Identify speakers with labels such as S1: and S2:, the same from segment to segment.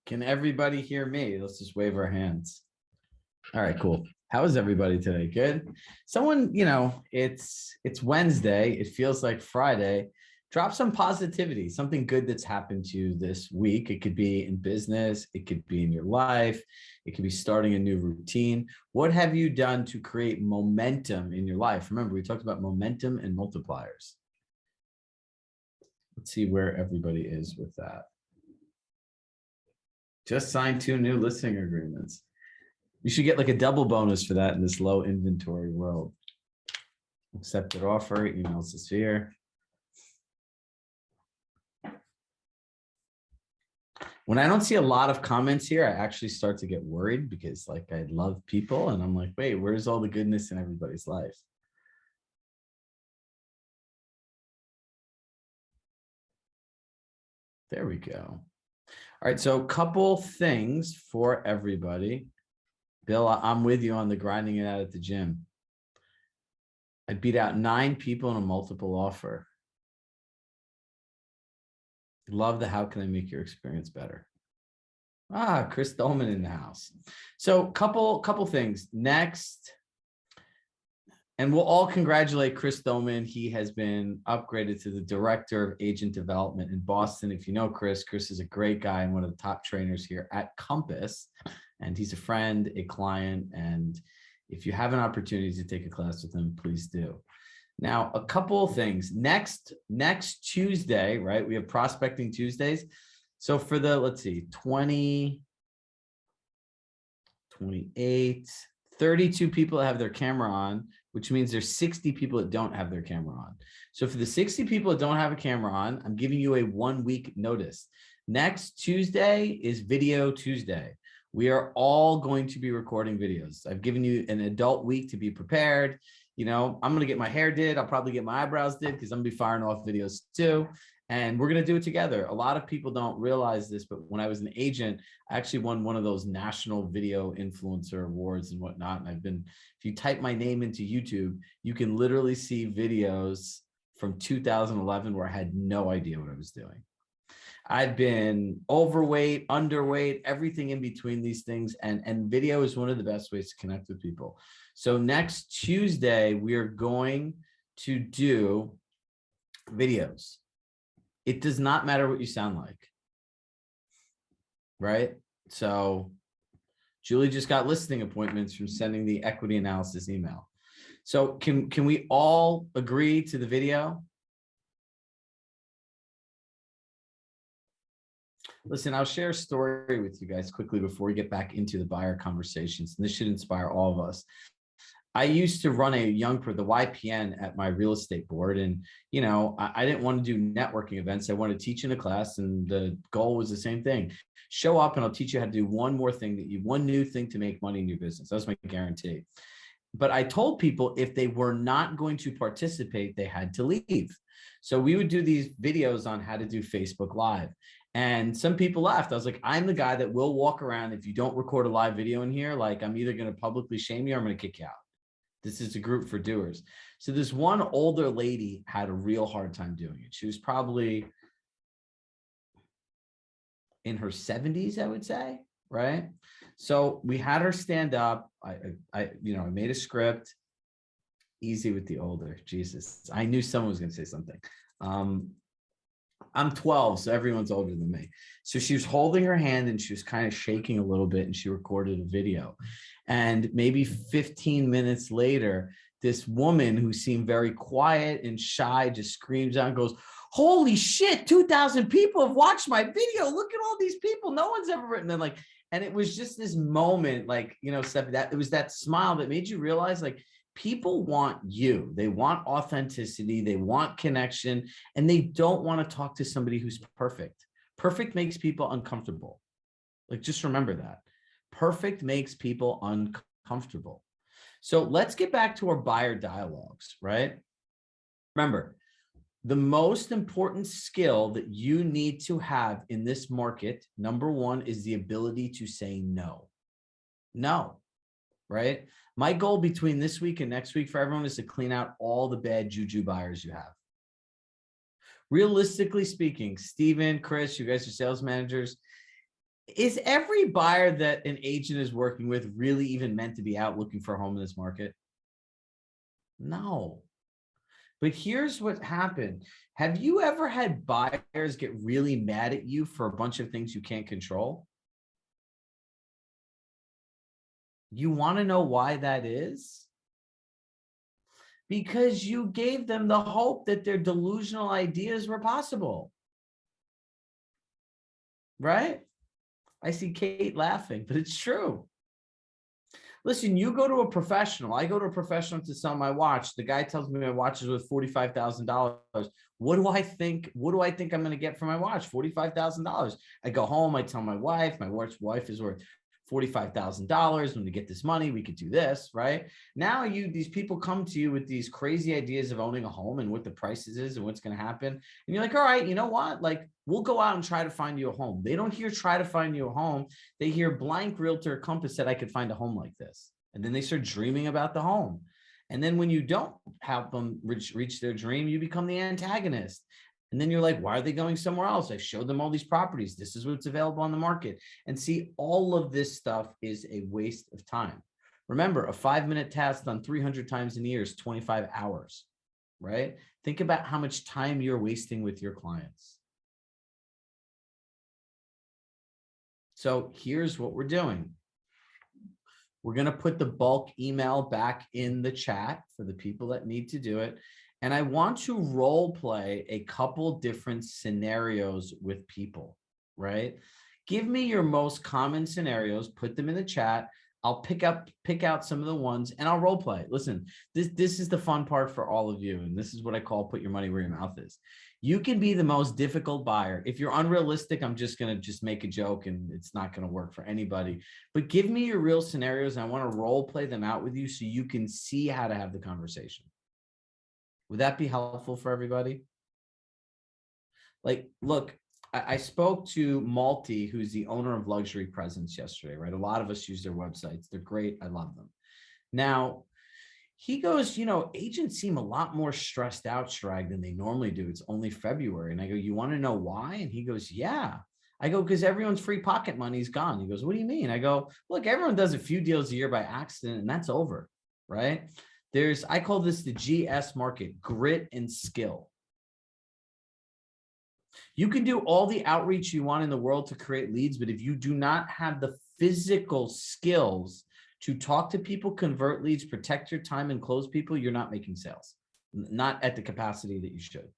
S1: Can everybody hear me? Let's just wave our hands. All right, cool. How is everybody today? Good. Someone, it's Wednesday. It feels like Friday. Drop some positivity, something good that's happened to you this week. It could be in business. It could be in your life. It could be starting a new routine. What have you done to create momentum in your life? Remember, we talked about momentum and multipliers. Let's see where everybody is with that. Just signed 2 new listing agreements. You should get like a double bonus for that in this low inventory world. Accepted offer, emails to Sphere. When I don't see a lot of comments here, I actually start to get worried because like I love people and I'm like, wait, where's all the goodness in everybody's life? There we go. All right, so a couple things for everybody. Bill, I'm with you on the grinding it out at the gym. I beat out 9 people in a multiple offer. Love the how can I make your experience better? Chris Dolman in the house. So couple things. Next, and we'll all congratulate Chris Dolman. He has been upgraded to the Director of Agent Development in Boston. If you know Chris is a great guy and one of the top trainers here at Compass. And he's a friend, a client. And if you have an opportunity to take a class with him, please do. Now, a couple of things. Next Tuesday, right? We have Prospecting Tuesdays. So for the, let's see, 20, 28, 32 people that have their camera on, which means there's 60 people that don't have their camera on. So for the 60 people that don't have a camera on, I'm giving you a 1-week notice. Next Tuesday is Video Tuesday. We are all going to be recording videos. I've given you an adult week to be prepared. I'm going to get my hair did. I'll probably get my eyebrows did because I'm going to be firing off videos too. And we're going to do it together. A lot of people don't realize this, but when I was an agent, I actually won one of those national video influencer awards and whatnot. And if you type my name into YouTube, you can literally see videos from 2011 where I had no idea what I was doing. I've been overweight, underweight, everything in between these things. And video is one of the best ways to connect with people. So next Tuesday, we are going to do videos. It does not matter what you sound like, right? So Julie just got listing appointments from sending the equity analysis email. So can we all agree to the video? Listen, I'll share a story with you guys quickly before we get back into the buyer conversations. And this should inspire all of us. I used to run the YPN at my real estate board. And, I didn't want to do networking events. I wanted to teach in a class. And the goal was the same thing. Show up and I'll teach you how to do one new thing to make money in your business. That was my guarantee. But I told people if they were not going to participate, they had to leave. So we would do these videos on how to do Facebook Live. And some people laughed. I was like, I'm the guy that will walk around. If you don't record a live video in here, like I'm either going to publicly shame you or I'm going to kick you out. This is a group for doers. So this one older lady had a real hard time doing it. She was probably in her 70s, I would say, right? So we had her stand up. I made a script. Easy with the older, Jesus. I knew someone was going to say something. I'm 12, so everyone's older than me. So she was holding her hand and she was kind of shaking a little bit and she recorded a video. And maybe 15 minutes later, this woman who seemed very quiet and shy just screams out and goes, holy shit, 2,000 people have watched my video. Look at all these people. No one's ever written them. And it was just this moment, Steph, that it was that smile that made you realize people want you. They want authenticity. They want connection. And they don't want to talk to somebody who's perfect. Perfect makes people uncomfortable. Just remember that. Perfect makes people uncomfortable. So let's get back to our buyer dialogues, right? Remember, the most important skill that you need to have in this market, number one, is the ability to say no. No, right? My goal between this week and next week for everyone is to clean out all the bad juju buyers you have. Realistically speaking, Steven, Chris, you guys are sales managers. Is every buyer that an agent is working with really even meant to be out looking for a home in this market? No. But here's what happened. Have you ever had buyers get really mad at you for a bunch of things you can't control? You want to know why that is? Because you gave them the hope that their delusional ideas were possible. Right? I see Kate laughing, but it's true. Listen, you go to a professional. I go to a professional to sell my watch. The guy tells me my watch is worth $45,000. What do I think? What do I think I'm going to get for my watch? $45,000. I go home. I tell my wife wife is worth $45,000. When we get this money, we could do this, right? Now these people come to you with these crazy ideas of owning a home and what the prices is and what's going to happen. And you're like, all right, you know what? Like, we'll go out and try to find you a home. They don't hear try to find you a home. They hear blank realtor Compass said I could find a home like this. And then they start dreaming about the home. And then when you don't help them reach their dream, you become the antagonist. And then you're like, why are they going somewhere else? I showed them all these properties. This is what's available on the market. And see, all of this stuff is a waste of time. Remember, a 5-minute task done 300 times in a year is 25 hours, right? Think about how much time you're wasting with your clients. So here's what we're doing. We're going to put the bulk email back in the chat for the people that need to do it. And I want to role play a couple different scenarios with people, right? Give me your most common scenarios, put them in the chat. I'll pick out some of the ones and I'll role play. Listen, this is the fun part for all of you. And this is what I call put your money where your mouth is. You can be the most difficult buyer. If you're unrealistic, I'm just going to make a joke and it's not going to work for anybody. But give me your real scenarios and I want to role play them out with you so you can see how to have the conversation. Would that be helpful for everybody? Like, look, I spoke to Malty, who's the owner of Luxury Presence yesterday, right? A lot of us use their websites. They're great. I love them. Now, he goes, agents seem a lot more stressed out, Chirag, than they normally do. It's only February. And I go, you want to know why? And he goes, yeah. I go, because everyone's free pocket money is gone. He goes, what do you mean? I go, look, everyone does a few deals a year by accident and that's over, right? I call this the GS market, grit and skill. You can do all the outreach you want in the world to create leads, but if you do not have the physical skills to talk to people, convert leads, protect your time, and close people, you're not making sales, not at the capacity that you should.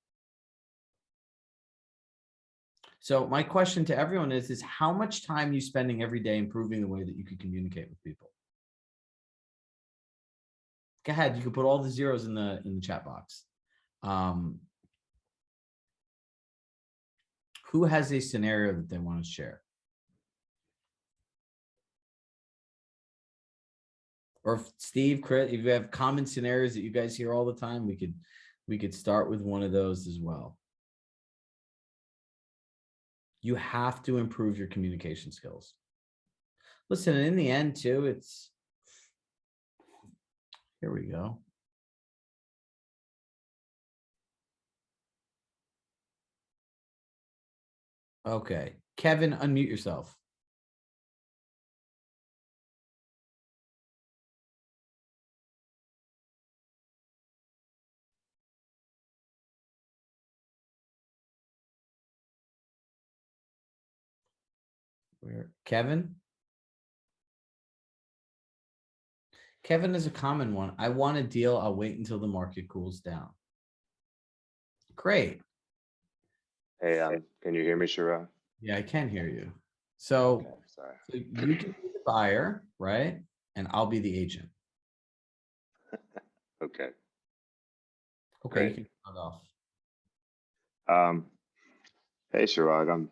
S1: So my question to everyone is how much time are you spending every day improving the way that you can communicate with people? Go ahead. You can put all the zeros in the chat box. Who has a scenario that they want to share? Or Steve, Chris, if you have common scenarios that you guys hear all the time, we could start with one of those as well. You have to improve your communication skills. Listen, in the end too, here we go. Okay, Kevin, unmute yourself. Where Kevin? Kevin is a common one. I want a deal. I'll wait until the market cools down. Great.
S2: Hey, can you hear me, Chirag?
S1: Yeah, I can hear you. So,
S2: okay, sorry.
S1: So you can be the buyer, right? And I'll be the agent.
S2: Okay.
S1: Okay,
S2: Great.
S1: you can start off.
S2: Hey, Chirag,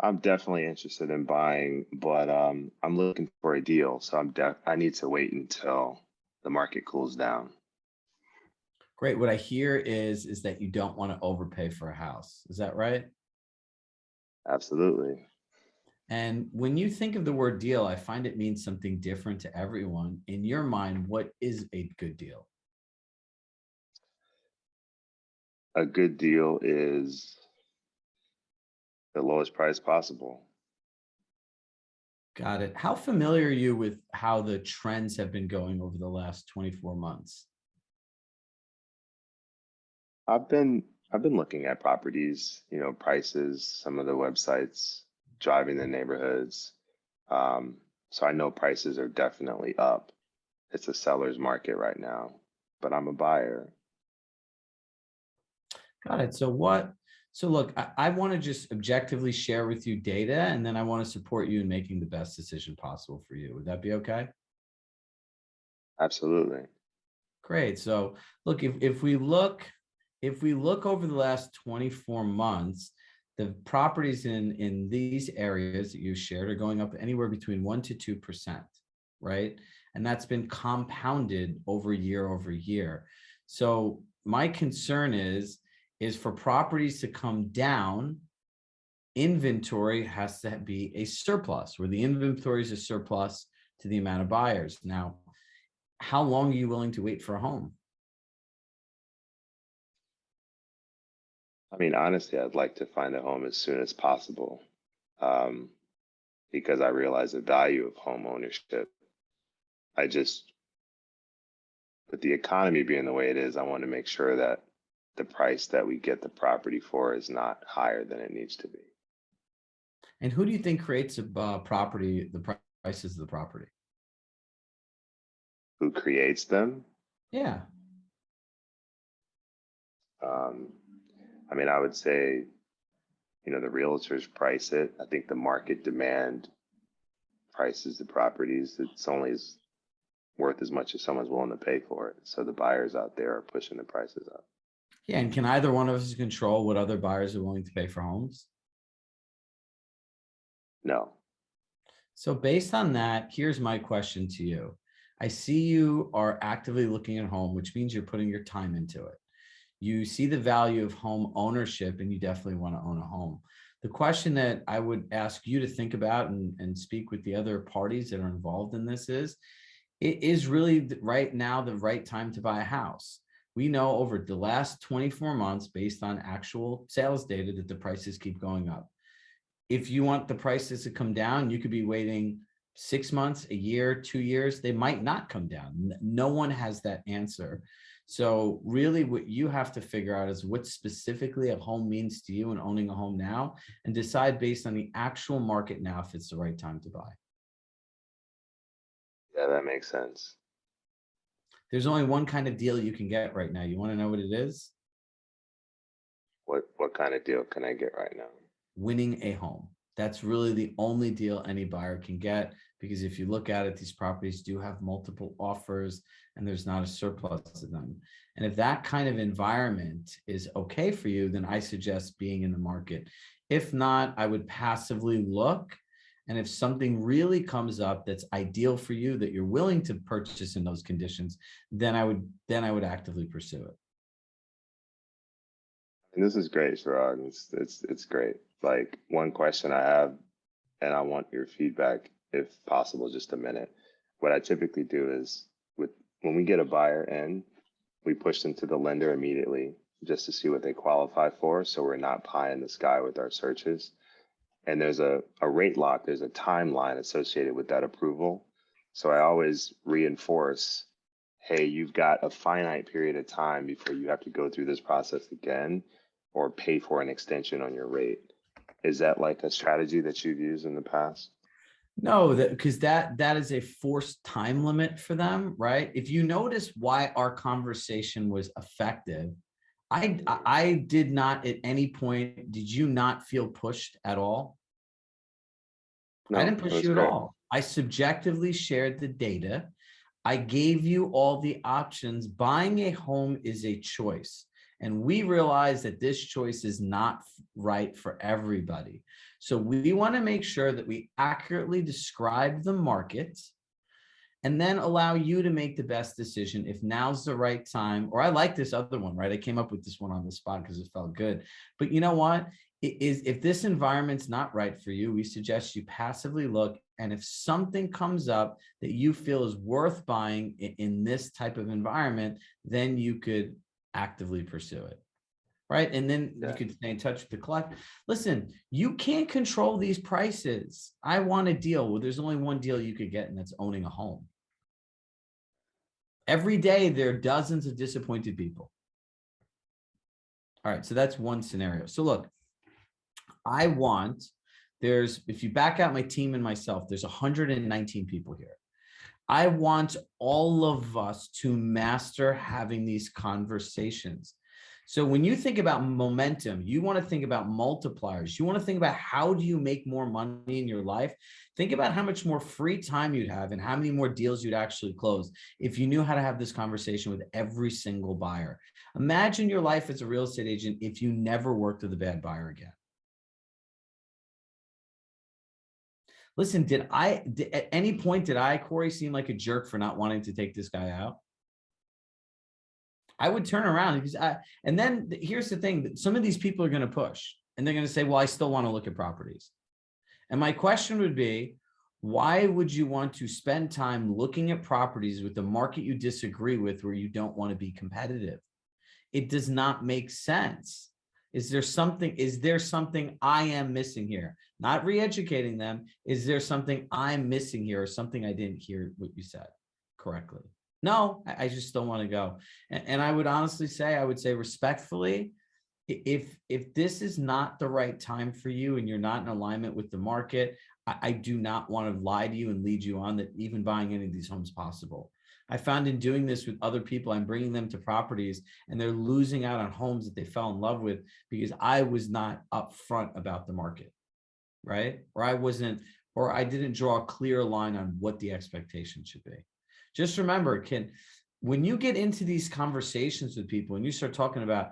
S2: I'm definitely interested in buying, but I'm looking for a deal, so I need to wait until the market cools down.
S1: Great. What I hear is that you don't want to overpay for a house. Is that right?
S2: Absolutely.
S1: And when you think of the word deal, I find it means something different to everyone. In your mind, what is a good deal?
S2: A good deal is the lowest price possible.
S1: Got it. How familiar are you with how the trends have been going over the last 24 months?
S2: I've been I've been looking at properties, prices, some of the websites, driving the neighborhoods. Um, so I know prices are definitely up. It's a seller's market right now, but I'm a buyer.
S1: Got it. So look, I want to just objectively share with you data, and then I want to support you in making the best decision possible for you. Would that be okay?
S2: Absolutely.
S1: Great. So look, if we look over the last 24 months, the properties in these areas that you shared are going up anywhere between 1 to 2%, right? And that's been compounded over year. So my concern is for properties to come down, inventory has to be a surplus, where the inventory is a surplus to the amount of buyers. Now, how long are you willing to wait for a home?
S2: I mean, honestly, I'd like to find a home as soon as possible, um, because I realize the value of home ownership. I just, with the economy being the way it is, I want to make sure that the price that we get the property for is not higher than it needs to be.
S1: And who do you think creates a property, prices of the property?
S2: Who creates them?
S1: Yeah.
S2: Um, I mean, I would say, the realtors price it. I think the market demand prices the properties. It's only worth as much as someone's willing to pay for it. So the buyers out there are pushing the prices up.
S1: Yeah. And can either one of us control what other buyers are willing to pay for homes?
S2: No.
S1: So based on that, here's my question to you. I see you are actively looking at home, which means you're putting your time into it. You see the value of home ownership, and you definitely want to own a home. The question that I would ask you to think about and speak with the other parties that are involved in this is, it is really right now the right time to buy a house. We know over the last 24 months, based on actual sales data, that the prices keep going up. If you want the prices to come down, you could be waiting 6 months, a year, 2 years. They might not come down. No one has that answer. So really what you have to figure out is what specifically a home means to you and owning a home now, and decide based on the actual market now if it's the right time to buy.
S2: Yeah, that makes sense.
S1: There's only one kind of deal you can get right now. You want to know what it is?
S2: What kind of deal can I get right now?
S1: Winning a home. That's really the only deal any buyer can get, because if you look at it, these properties do have multiple offers and there's not a surplus of them. And if that kind of environment is okay for you, then I suggest being in the market. If not, I would passively look. And if something really comes up that's ideal for you, that you're willing to purchase in those conditions, then I would actively pursue it.
S2: And this is great, Chirag. It's great. Like, one question I have, and I want your feedback, if possible, just a minute. What I typically do is, when we get a buyer in, we push them to the lender immediately just to see what they qualify for. So we're not pie in the sky with our searches. And there's a rate lock, there's a timeline associated with that approval. So I always reinforce, hey, you've got a finite period of time before you have to go through this process again or pay for an extension on your rate. Is that like a strategy that you've used in the past?
S1: No, because that is a forced time limit for them, right? If you notice why our conversation was effective, I did not at any point, did you not feel pushed at all? I
S2: No,
S1: didn't
S2: it
S1: push
S2: was
S1: you at
S2: great.
S1: all. I subjectively shared the data. I gave you all the options. Buying a home is a choice. And we realize that this choice is not right for everybody. So we want to make sure that we accurately describe the market and then allow you to make the best decision if now's the right time. Or I like this other one, right? I came up with this one on the spot because it felt good. But you know what? It is, if this environment's not right for you, we suggest you passively look. And if something comes up that you feel is worth buying in this type of environment, then you could actively pursue it. right? And then you could stay in touch with the collect. Listen, you can't control these prices. I want a deal. Well, there's only one deal you could get, and that's owning a home. Every day, there are dozens of disappointed people. All right, so that's one scenario. So look, if you back out my team and myself, there's 119 people here. I want all of us to master having these conversations. So when you think about momentum, you want to think about multipliers. You want to think about how do you make more money in your life? Think about how much more free time you'd have and how many more deals you'd actually close if you knew how to have this conversation with every single buyer. Imagine your life as a real estate agent if you never worked with a bad buyer again. Listen, at any point, did Corey, seem like a jerk for not wanting to take this guy out? I would turn around and then here's the thing, some of these people are going to push and they're going to say, well, I still want to look at properties. And my question would be, why would you want to spend time looking at properties with the market you disagree with, where you don't want to be competitive? It does not make sense. Is there something I am missing here? Not re-educating them. Is there something I'm missing here, or something I didn't hear what you said correctly? No, I just don't want to go. And I would honestly say, respectfully, if this is not the right time for you and you're not in alignment with the market, I do not want to lie to you and lead you on that even buying any of these homes possible. I found in doing this with other people, I'm bringing them to properties and they're losing out on homes that they fell in love with because I was not upfront about the market, right? Or I didn't draw a clear line on what the expectation should be. Just remember, when you get into these conversations with people and you start talking about,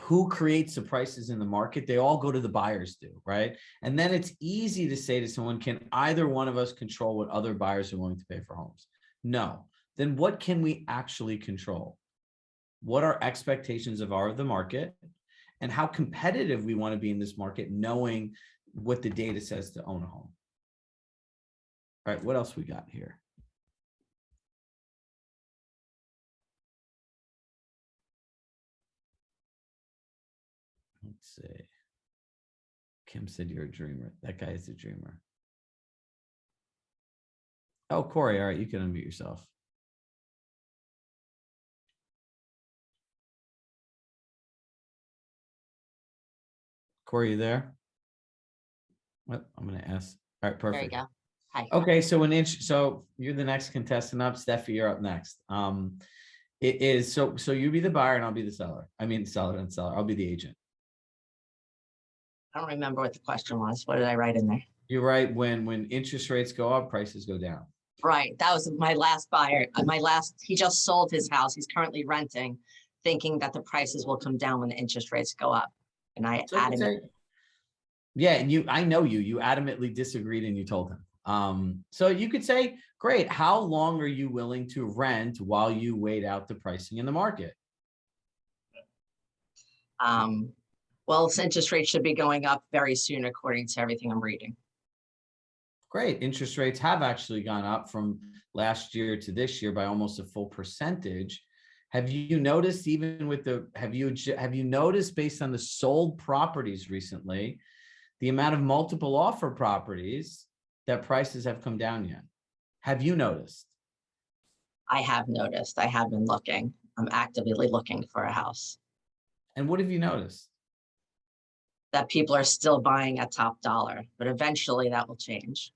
S1: who creates the prices in the market, they all go to the buyers do, right? And then it's easy to say to someone, can either one of us control what other buyers are willing to pay for homes? No. Then what can we actually control? What are expectations of the market and how competitive we want to be in this market, knowing what the data says to own a home? All right, what else we got here? Let's see. Kim said you're a dreamer. That guy is a dreamer. Oh, Corey, all right, you can unmute yourself. Corey, you there? What? I'm going to ask. All right, perfect.
S3: There you go. Hi.
S1: Okay, so you're the next contestant up. Steffi, you're up next. It is so you be the buyer and I'll be the seller. I mean, seller. I'll be the agent.
S3: I don't remember what the question was. What did I write in there?
S1: You're right. When interest rates go up, prices go down.
S3: Right. That was my last buyer. He just sold his house. He's currently renting, thinking that the prices will come down when the interest rates go up. And
S1: yeah, and I know you adamantly disagreed and you told him. So you could say, great, how long are you willing to rent while you wait out the pricing in the market?
S3: Well, interest rates should be going up very soon, according to everything I'm reading.
S1: Great. Interest rates have actually gone up from last year to this year by almost a full percentage. Have you noticed have you noticed based on the sold properties recently, the amount of multiple offer properties that prices have come down yet? Have you noticed?
S3: I have noticed. I have been looking. I'm actively looking for a house.
S1: And what have you noticed?
S3: That people are still buying at top dollar, but eventually that will change.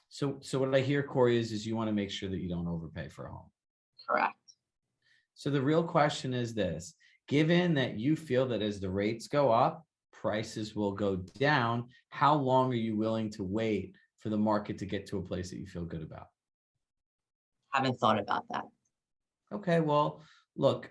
S1: So what I hear, Corey, is you want to make sure that you don't overpay for a home.
S3: Correct.
S1: So the real question is this: given that you feel that as the rates go up, prices will go down, how long are you willing to wait for the market to get to a place that you feel good about?
S3: Haven't thought about that.
S1: Okay, well, look,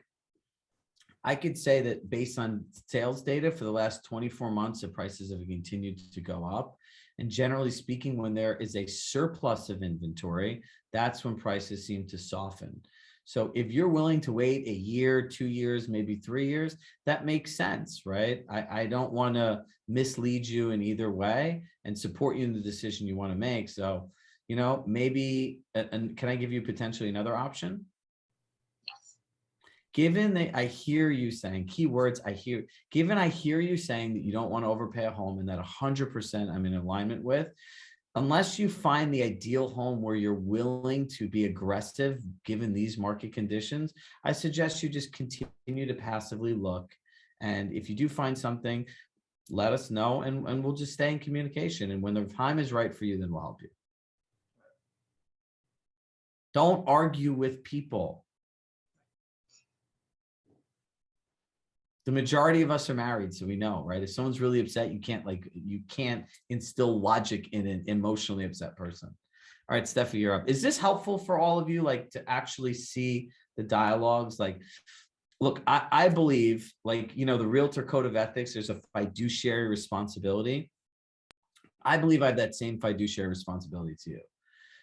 S1: I could say that based on sales data for the last 24 months, the prices have continued to go up. And generally speaking, when there is a surplus of inventory, that's when prices seem to soften. So if you're willing to wait a year, 2 years, maybe 3 years, that makes sense, right? I don't want to mislead you in either way and support you in the decision you want to make. So, maybe, and can I give you potentially another option?
S3: Yes.
S1: given that I hear you saying keywords, I hear you saying that you don't want to overpay a home, and that 100% I'm in alignment with. Unless you find the ideal home where you're willing to be aggressive given these market conditions, I suggest you just continue to passively look. And if you do find something, let us know, and we'll just stay in communication. And when the time is right for you, then we'll help you. Don't argue with people. The majority of us are married, so we know, right? If someone's really upset, you can't instill logic in an emotionally upset person. All right, Steffi, you're up. Is this helpful for all of you, like, to actually see the dialogues? Like, look, I believe, like, you know, the Realtor Code of Ethics, there's a fiduciary responsibility. I believe I have that same fiduciary responsibility to you.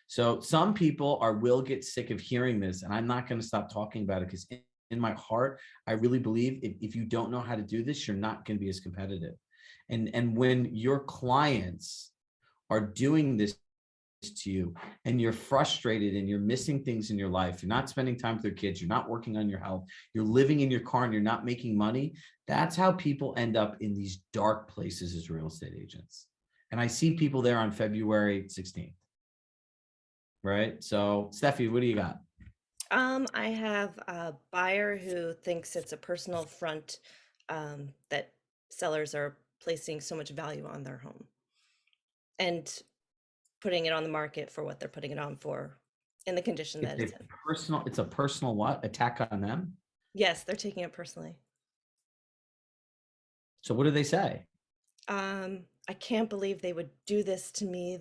S1: So some people will get sick of hearing this, and I'm not going to stop talking about it, because in my heart, I really believe if you don't know how to do this, you're not going to be as competitive. And when your clients are doing this to you and you're frustrated and you're missing things in your life, you're not spending time with your kids, you're not working on your health, you're living in your car and you're not making money, that's how people end up in these dark places as real estate agents. And I see people there on February 16th. Right? So Steffi, what do you got?
S4: I have a buyer who thinks it's a personal affront that sellers are placing so much value on their home and putting it on the market for what they're putting it on for in the condition that it's in.
S1: It's a personal what? Attack on them?
S4: Yes, they're taking it personally.
S1: So what do they say?
S4: I can't believe they would do this to me,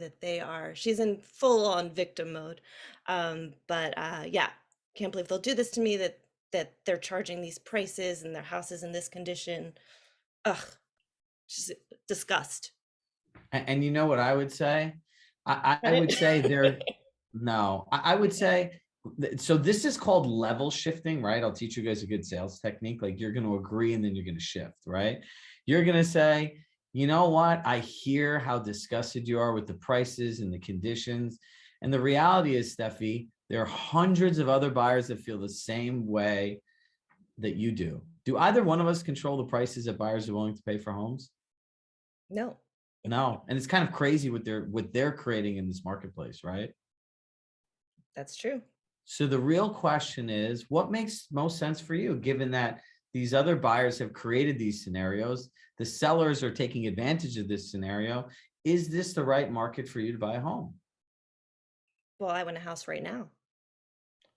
S4: she's in full on victim mode. Yeah, can't believe they'll do this to me, that they're charging these prices and their house is in this condition. Ugh, just disgust.
S1: And you know what I would say? I would say I would say, so this is called level shifting, right? I'll teach you guys a good sales technique. Like, you're going to agree and then you're going to shift, right? You're going to say, you know what? I hear how disgusted you are with the prices and the conditions. And the reality is, Steffi, there are hundreds of other buyers that feel the same way that you do. Do either one of us control the prices that buyers are willing to pay for homes?
S4: No.
S1: No. And it's kind of crazy what they're creating in this marketplace, right?
S4: That's true.
S1: So the real question is, what makes most sense for you, given that these other buyers have created these scenarios, the sellers are taking advantage of this scenario? Is this the right market for you to buy a home?
S4: Well, I want a house right now.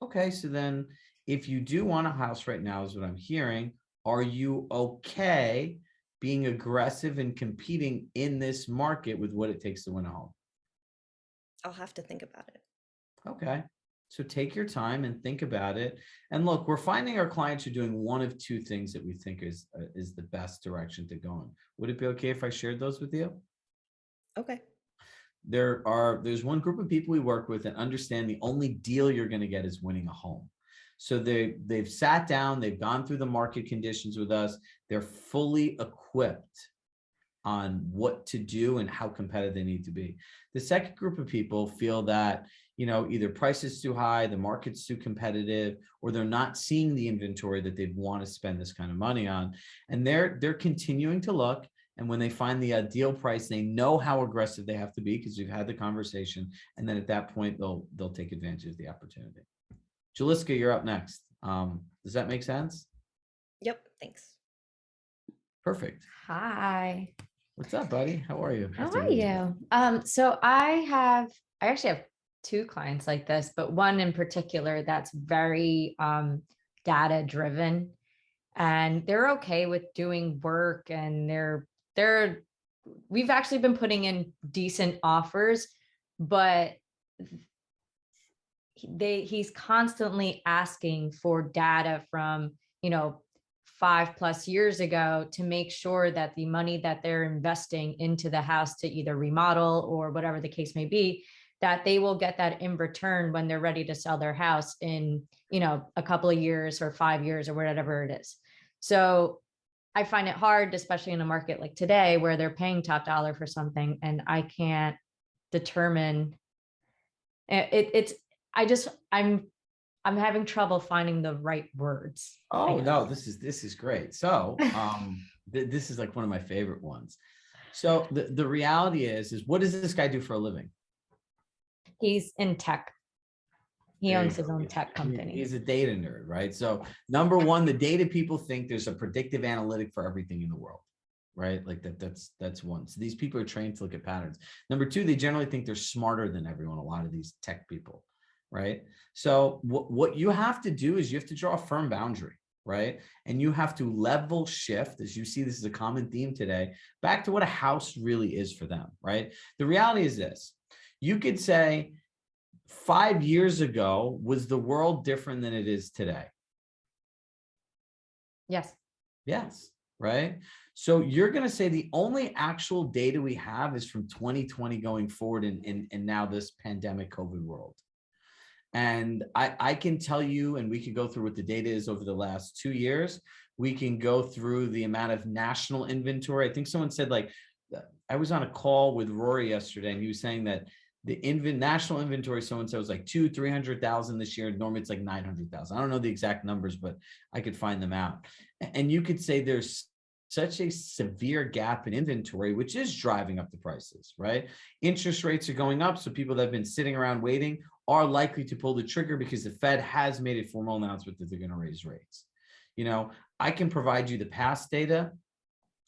S1: Okay, so then if you do want a house right now, is what I'm hearing, are you okay being aggressive and competing in this market with what it takes to win a home?
S4: I'll have to think about it.
S1: Okay. So take your time and think about it. And look, we're finding our clients are doing one of two things that we think is the best direction to go in. Would it be okay if I shared those with you?
S4: Okay.
S1: There's one group of people we work with that understand the only deal you're going to get is winning a home. So they've sat down, they've gone through the market conditions with us. They're fully equipped on what to do and how competitive they need to be. The second group of people feel that, you know, either price is too high, the market's too competitive, or they're not seeing the inventory that they'd want to spend this kind of money on. And they're continuing to look. And when they find the ideal price, they know how aggressive they have to be because we've had the conversation. And then at that point, they'll take advantage of the opportunity. Jaliska, you're up next. Does that make sense?
S4: Yep. Thanks.
S1: Perfect.
S5: Hi.
S1: What's up, buddy? How are you?
S5: How are you? So I actually have two clients like this, but one in particular that's very data driven, and they're okay with doing work, and we've actually been putting in decent offers, but he's constantly asking for data from, 5+ years ago to make sure that the money that they're investing into the house to either remodel or whatever the case may be, that they will get that in return when they're ready to sell their house in, a couple of years or 5 years or whatever it is. So I find it hard, especially in a market like today where they're paying top dollar for something and I can't determine I'm I'm having trouble finding the right words.
S1: Oh no, this is great. So this is like one of my favorite ones. So the reality is what does this guy do for a living?
S5: He's in tech. He
S1: There you
S5: owns his
S1: go.
S5: own tech company.
S1: He's a data nerd, right? So number one, the data people think there's a predictive analytic for everything in the world, right? Like that's one. So these people are trained to look at patterns. Number two, they generally think they're smarter than everyone, a lot of these tech people, right? So what you have to do is you have to draw a firm boundary, right? And you have to level shift, as you see, this is a common theme today, back to what a house really is for them, right? The reality is this. You could say, 5 years ago, was the world different than it is today?
S5: Yes.
S1: Yes, right? So you're going to say the only actual data we have is from 2020 going forward in now this pandemic COVID world. And I can tell you, and we can go through what the data is over the last 2 years. We can go through the amount of national inventory. I think someone said, like, I was on a call with Rory yesterday, and he was saying that the national inventory, someone said, was like 300,000 this year. Normally it's like 900,000. I don't know the exact numbers, but I could find them out. And you could say there's such a severe gap in inventory, which is driving up the prices, right? Interest rates are going up. So people that have been sitting around waiting are likely to pull the trigger because the Fed has made a formal announcement that they're going to raise rates. You know, I can provide you the past data.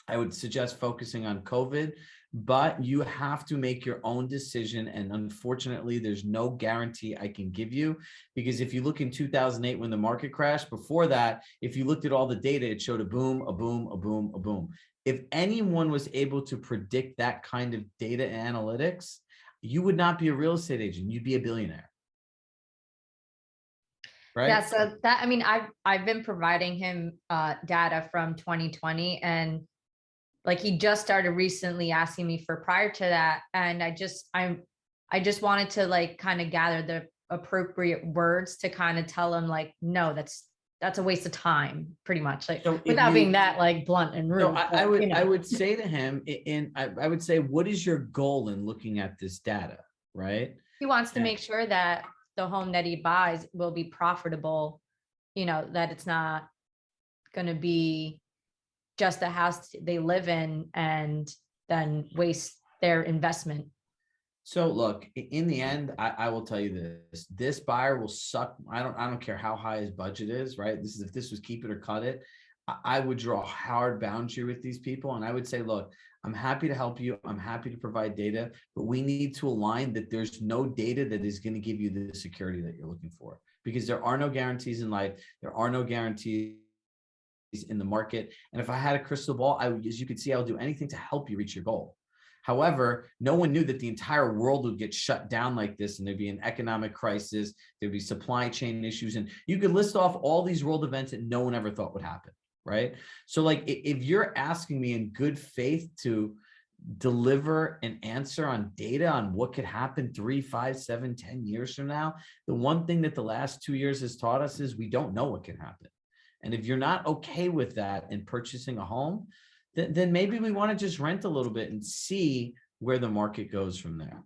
S1: I would suggest focusing on COVID, but you have to make your own decision. And unfortunately, there's no guarantee I can give you, because if you look in 2008 when the market crashed, before that, if you looked at all the data, it showed a boom, a boom, a boom, a boom. If anyone was able to predict that kind of data analytics, you would not be a real estate agent. You'd be a billionaire. Right?
S5: Yeah. So that, I mean, I've been providing him data from 2020, and like he just started recently asking me for prior to that. And I just wanted to like kind of gather the appropriate words to kind of tell him like, no, that's a waste of time, pretty much, like,
S1: So
S5: without being that like blunt and rude.
S1: So
S5: but,
S1: I would say to him, I would say, what is your goal in looking at this data, right?
S5: He wants to make sure that the home that he buys will be profitable, that it's not going to be just a house they live in and then waste their investment.
S1: So look, in the end, I will tell you this buyer will suck. I don't care how high his budget is, right? If this was keep it or cut it, I would draw a hard boundary with these people. And I would say, look, I'm happy to help you. I'm happy to provide data, but we need to align that there's no data that is going to give you the security that you're looking for, because there are no guarantees in life. There are no guarantees in the market. And if I had a crystal ball, as you can see, I'll do anything to help you reach your goal. However, no one knew that the entire world would get shut down like this, and there'd be an economic crisis, there'd be supply chain issues, and you could list off all these world events that no one ever thought would happen, right? So like, if you're asking me in good faith to deliver an answer on data on what could happen 3, 5, 7, 10 years from now, the one thing that the last 2 years has taught us is we don't know what can happen. And if you're not okay with that in purchasing a home, then maybe we want to just rent a little bit and see where the market goes from there.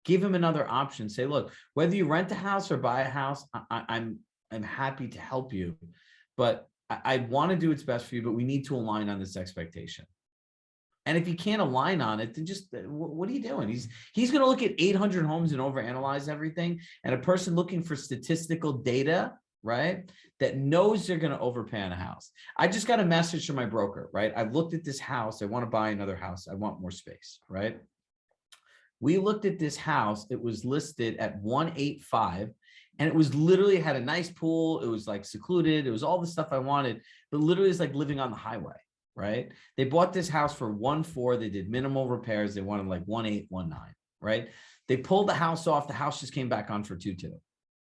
S1: Give them another option. Say, look, whether you rent a house or buy a house, I'm happy to help you, but I want to do what's best for you, but we need to align on this expectation. And if you can't align on it, then just, what are you doing? He's going to look at 800 homes and overanalyze everything. And a person looking for statistical data, right, that knows they're going to overpay on a house. I just got a message from my broker, right? I've looked at this house. I want to buy another house. I want more space, right? We looked at this house. It was listed at 185, and it was literally had a nice pool. It was like secluded. It was all the stuff I wanted, but literally it's like living on the highway, right? They bought this house for 1.4. They did minimal repairs. They wanted like 1.8, 1.9, right? They pulled the house off. The house just came back on for 2.2.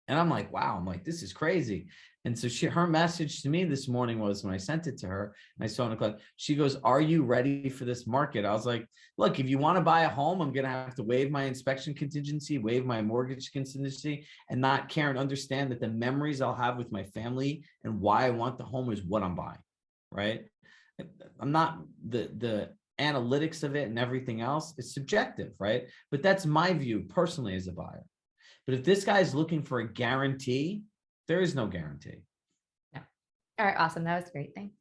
S1: And I'm like, wow, I'm like, this is crazy. And so her message to me this morning was, when I sent it to her and I saw it in the club, she goes, are you ready for this market? I was like, look, if you want to buy a home, I'm going to have to waive my inspection contingency, waive my mortgage contingency, and not care and understand that the memories I'll have with my family and why I want the home is what I'm buying, right? I'm not the analytics of it and everything else. It's subjective, right? But that's my view personally as a buyer. But if this guy is looking for a guarantee, There is no guarantee.
S5: No. All right, awesome. That was great. Thanks.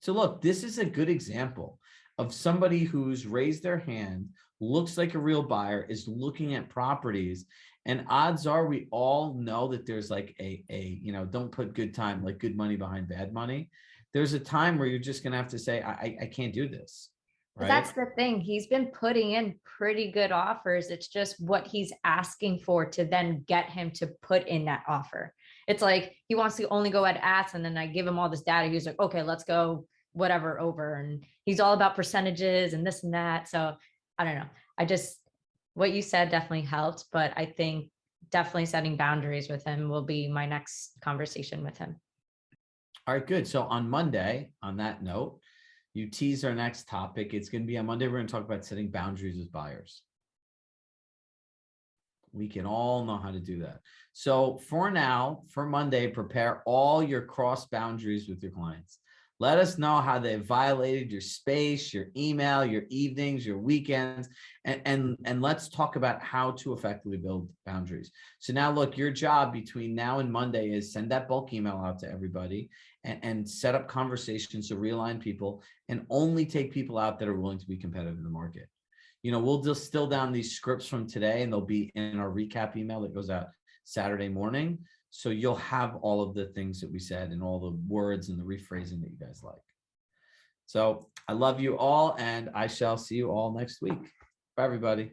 S1: So look, this is a good example of somebody who's raised their hand, looks like a real buyer, is looking at properties. And odds are we all know that there's like don't put good time, like good money behind bad money. There's a time where you're just going to have to say, I can't do this.
S5: But
S1: Right?
S5: that's the thing. He's been putting in pretty good offers. It's just what he's asking for to then get him to put in that offer. It's like he wants to only go at ask, and then I give him all this data. He's like, okay, let's go whatever over. And he's all about percentages and this and that. So I don't know. What you said definitely helped, but I think definitely setting boundaries with him will be my next conversation with him.
S1: All right, good. So on Monday, on that note, you tease our next topic. It's going to be on Monday. We're going to talk about setting boundaries with buyers. We can all know how to do that. So for now, for Monday, prepare all your cross boundaries with your clients. Let us know how they violated your space, your email, your evenings, your weekends, and let's talk about how to effectively build boundaries. So now look, your job between now and Monday is send that bulk email out to everybody and set up conversations to realign people and only take people out that are willing to be competitive in the market. We'll distill down these scripts from today and they'll be in our recap email that goes out Saturday morning. So you'll have all of the things that we said and all the words and the rephrasing that you guys like. So I love you all, and I shall see you all next week. Bye, everybody.